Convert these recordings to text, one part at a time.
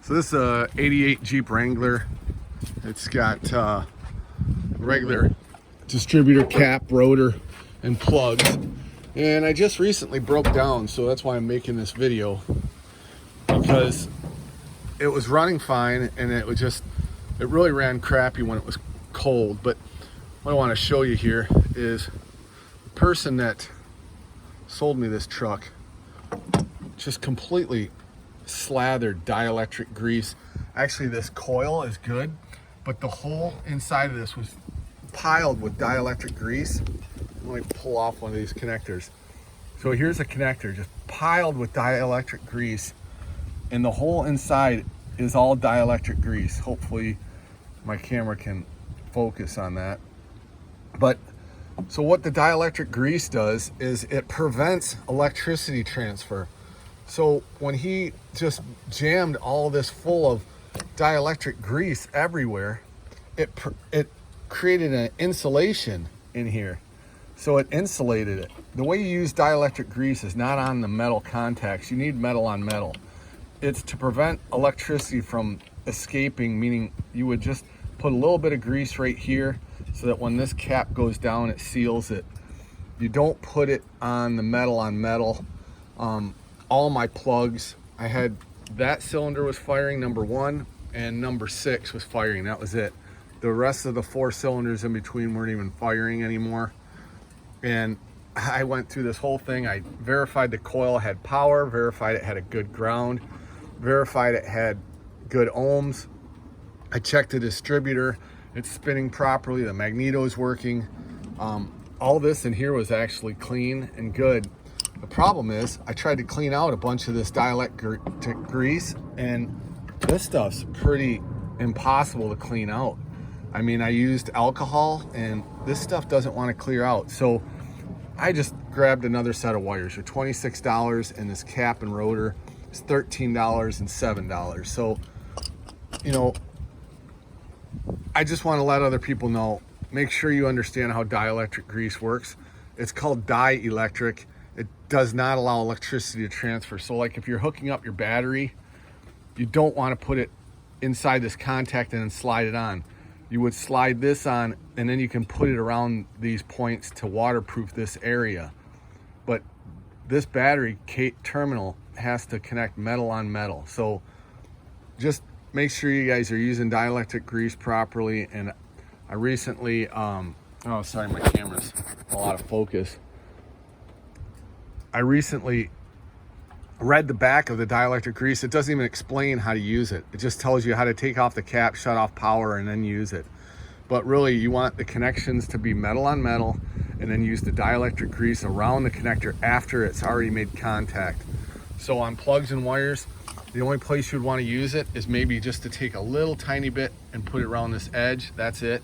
So this is a 88 Jeep Wrangler. It's got regular distributor cap, rotor, and plugs. And I just recently broke down, so that's why I'm making this video, because it was running fine and it really ran crappy when it was cold. But what I want to show you here is the person that sold me this truck just completely slathered dielectric grease. Actually, this coil is good, but the whole inside of this was piled with dielectric grease. Let me pull off one of these connectors. So here's a connector just piled with dielectric grease, and the whole inside is all dielectric grease. Hopefully my camera can focus on that. But so what the dielectric grease does is it prevents electricity transfer. So when he just jammed all this full of dielectric grease everywhere, it created an insulation in here. So it insulated it. The way you use dielectric grease is not on the metal contacts. You need metal on metal. It's to prevent electricity from escaping, meaning you would just put a little bit of grease right here so that when this cap goes down, it seals it. You don't put it on the metal on metal. All my plugs, I had that cylinder was firing, number 1, and number 6 was firing. That was it. The rest of the 4 cylinders in between weren't even firing anymore. And I went through this whole thing. I verified the coil had power, verified it had a good ground, verified it had good ohms. I checked the distributor, it's spinning properly, the magneto's working. All this in here was actually clean and good. The problem is I tried to clean out a bunch of this dielectric grease, and this stuff's pretty impossible to clean out. I mean, I used alcohol and this stuff doesn't want to clear out. So I just grabbed another set of wires for $26, and this cap and rotor is $13 and $7. So, you know, I just want to let other people know, make sure you understand how dielectric grease works. It's called dielectric. It does not allow electricity to transfer. So like if you're hooking up your battery, you don't want to put it inside this contact and then slide it on. You would slide this on, and then you can put it around these points to waterproof this area. But this battery terminal has to connect metal on metal. So just make sure you guys are using dielectric grease properly. And I recently, oh, sorry, my camera's a lot of focus. I recently read the back of the dielectric grease. It doesn't even explain how to use it. It just tells you how to take off the cap, shut off power, and then use it. But really, you want the connections to be metal on metal, and then use the dielectric grease around the connector after it's already made contact. So on plugs and wires, the only place you'd want to use it is maybe just to take a little tiny bit and put it around this edge. That's it.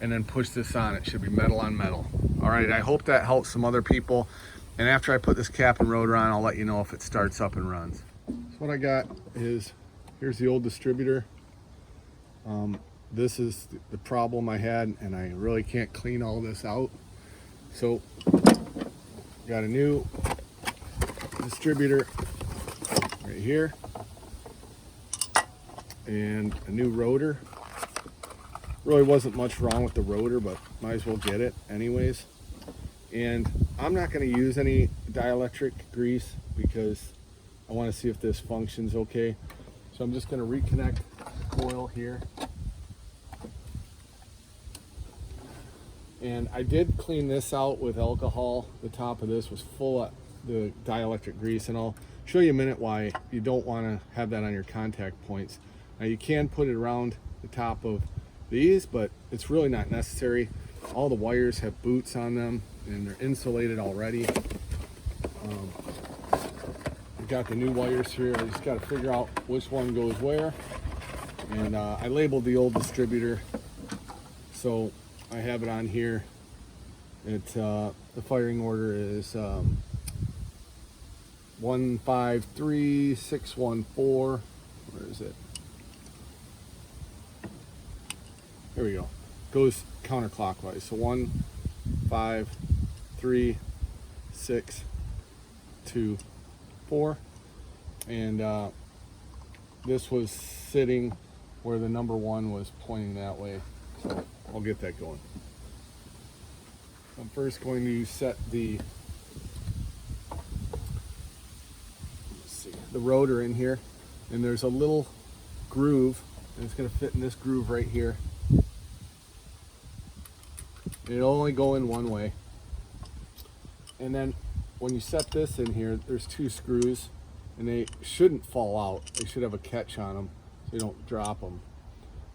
And then push this on. It should be metal on metal. All right, I hope that helps some other people. And after I put this cap and rotor on, I'll let you know if it starts up and runs. So what I got is, here's the old distributor. This is the problem I had, and I really can't clean all this out. So got a new distributor right here, and a new rotor. Really wasn't much wrong with the rotor, but might as well get it anyways. And I'm not going to use any dielectric grease because I want to see if this functions okay. So I'm just going to reconnect the coil here. And I did clean this out with alcohol. The top of this was full of the dielectric grease, and I'll show you in a minute why you don't want to have that on your contact points. Now you can put it around the top of these, but it's really not necessary. All the wires have boots on them, and they're insulated already. I've got the new wires here. I just got to figure out which one goes where. And I labeled the old distributor, so I have it on here. The firing order is 153614. Where is it? Here we go. Goes counterclockwise. So 1, 5, 3, 6, 2, 4. And this was sitting where the number 1 was pointing that way. So I'll get that going. I'm first going to set the rotor in here, and there's a little groove, and it's going to fit in this groove right here. It'll only go in one way. And then when you set this in here, there's 2 screws, and they shouldn't fall out. They should have a catch on them so you don't drop them.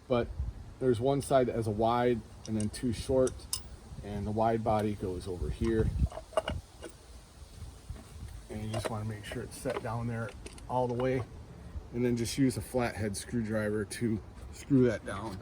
But there's one side that has a wide and then 2 short, and the wide body goes over here. And you just want to make sure it's set down there all the way, and then just use a flathead screwdriver to screw that down.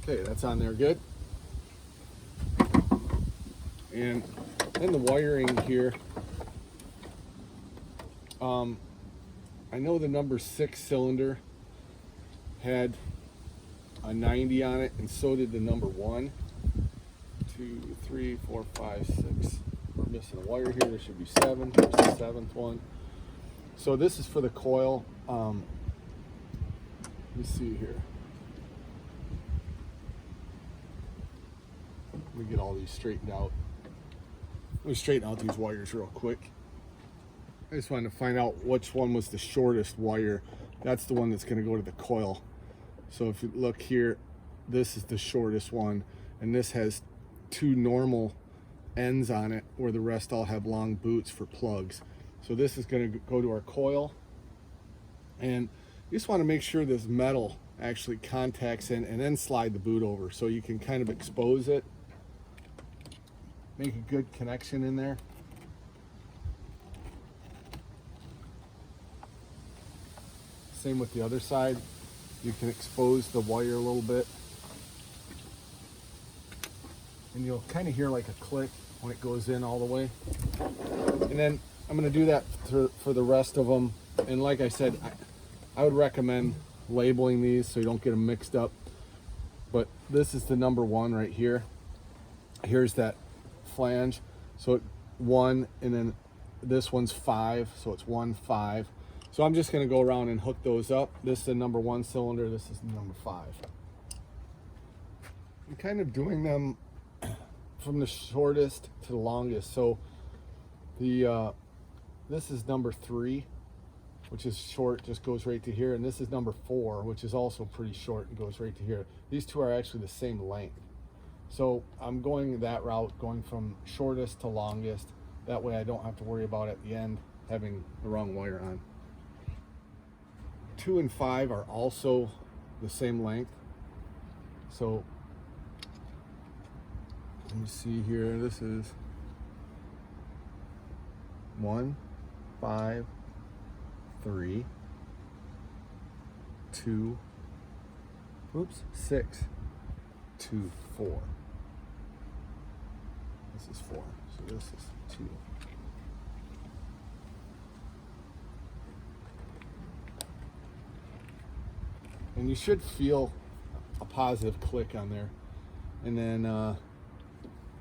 Okay, that's on there good. And then the wiring here, I know the number 6 cylinder had a 90 on it, and so did the number 1. 2, 3, 4, 5, 6. We're missing a wire here. There should be 7. There's the 7th one. So this is for the coil. Let me see here. Let me get all these straightened out. Let me straighten out these wires real quick. I just wanted to find out which one was the shortest wire. That's the one that's going to go to the coil. So if you look here, this is the shortest one, and this has 2 normal ends on it, where the rest all have long boots for plugs. So this is going to go to our coil, and you just want to make sure this metal actually contacts in, and then slide the boot over so you can kind of expose it. Make a good connection in there. Same with the other side. You can expose the wire a little bit, and you'll kind of hear like a click when it goes in all the way. And then I'm going to do that for the rest of them. And like I said, I would recommend labeling these so you don't get them mixed up. But this is the number 1 right here. Here's that flange, so 1, and then this one's 5, so it's 1, 5. So I'm just going to go around and hook those up. This is the number 1 cylinder. This is the number 5. I'm kind of doing them from the shortest to the longest. So the this is number 3, which is short, just goes right to here, and this is number 4, which is also pretty short and goes right to here. These 2 are actually the same length. So I'm going that route, going from shortest to longest. That way I don't have to worry about at the end having the wrong wire on. 2 and 5 are also the same length. So let me see here. This is 1, 5, 3, 2, 6, 2, 4. This is 4, so this is 2. And you should feel a positive click on there. And then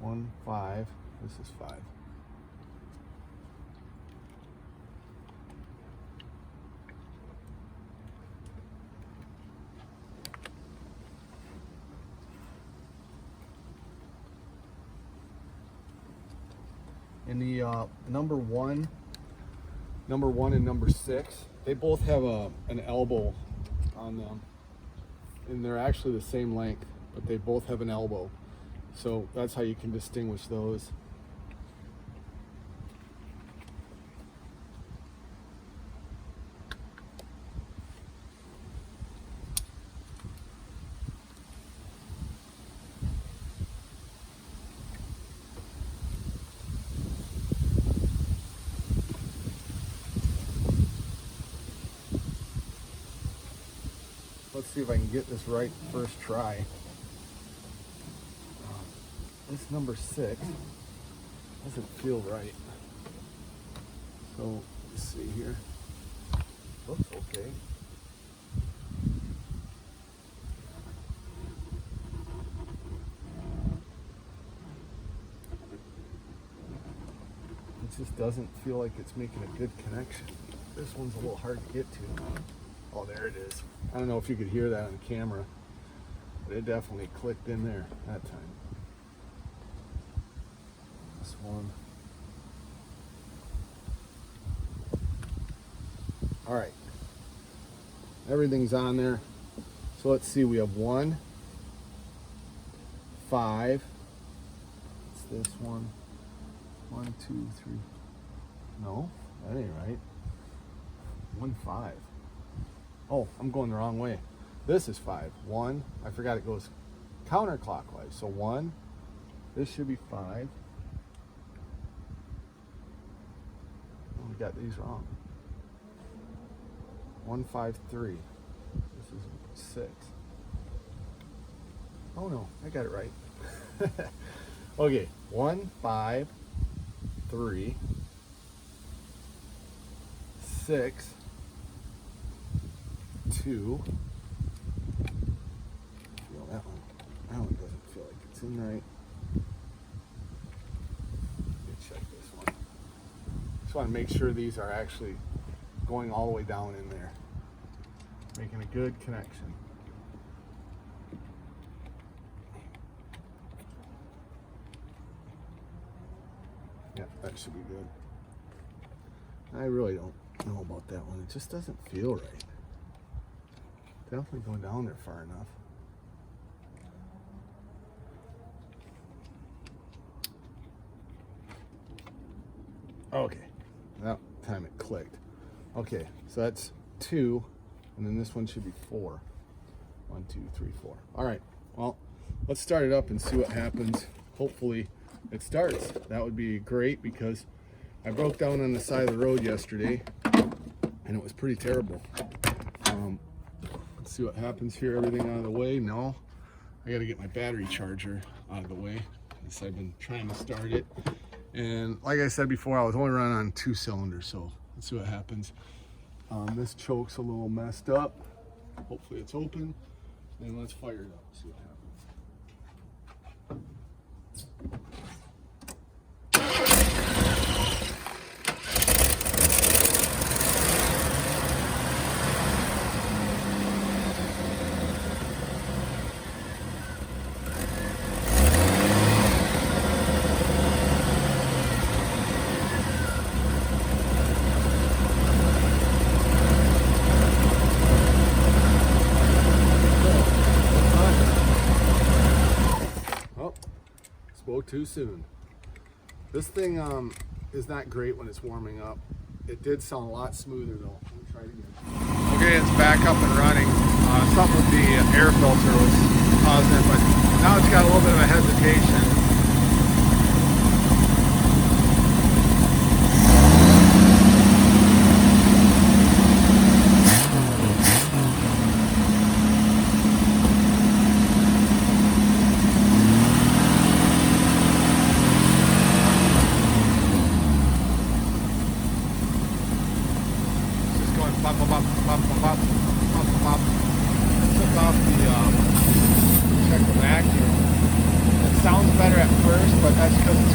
1, 5, this is 5. And the number one and number 6, they both have an elbow on them, and they're actually the same length, but they both have an elbow. So that's how you can distinguish those. Let's see if I can get this right first try. this number 6 doesn't feel right. So let's see here. Looks okay. It just doesn't feel like it's making a good connection. This one's a little hard to get to. Oh, there it is. I don't know if you could hear that on camera, but it definitely clicked in there that time. This one. All right. Everything's on there. So let's see. We have 1, 5. It's this one. 1, 2, 3. No, that ain't right. 1, 5. Oh, I'm going the wrong way. This is 5. 1. I forgot it goes counterclockwise. So 1. This should be 5. Oh, we got these wrong. 1, 5, 3. This is 6. Oh no, I got it right. Okay, 1, 5, 3, 6, 2. Feel that one. That one doesn't feel like it's in right. Let me check this one. Just want to make sure these are actually going all the way down in there, making a good connection. Yeah, that should be good. I really don't know about that one. It just doesn't feel right. Definitely going down there far enough. Okay, that time it clicked. Okay, so that's 2, and then this one should be 4. 1, 2, 3, 4. All right, well, let's start it up and see what happens. Hopefully it starts. That would be great, because I broke down on the side of the road yesterday, and it was pretty terrible. Let's see what happens here. Everything out of the way. No, I got to get my battery charger out of the way, because I've been trying to start it. And like I said before, I was only running on 2 cylinders, so let's see what happens. This choke's a little messed up. Hopefully it's open. And let's fire it up, see what happens. Spoke too soon. This thing is not great when it's warming up. It did sound a lot smoother though. Let me try it again. Okay, it's back up and running. Something with the air filter was causing it, but now it's got a little bit of a hesitation. Took off the check the vacuum. It sounds better at first, but that's because it's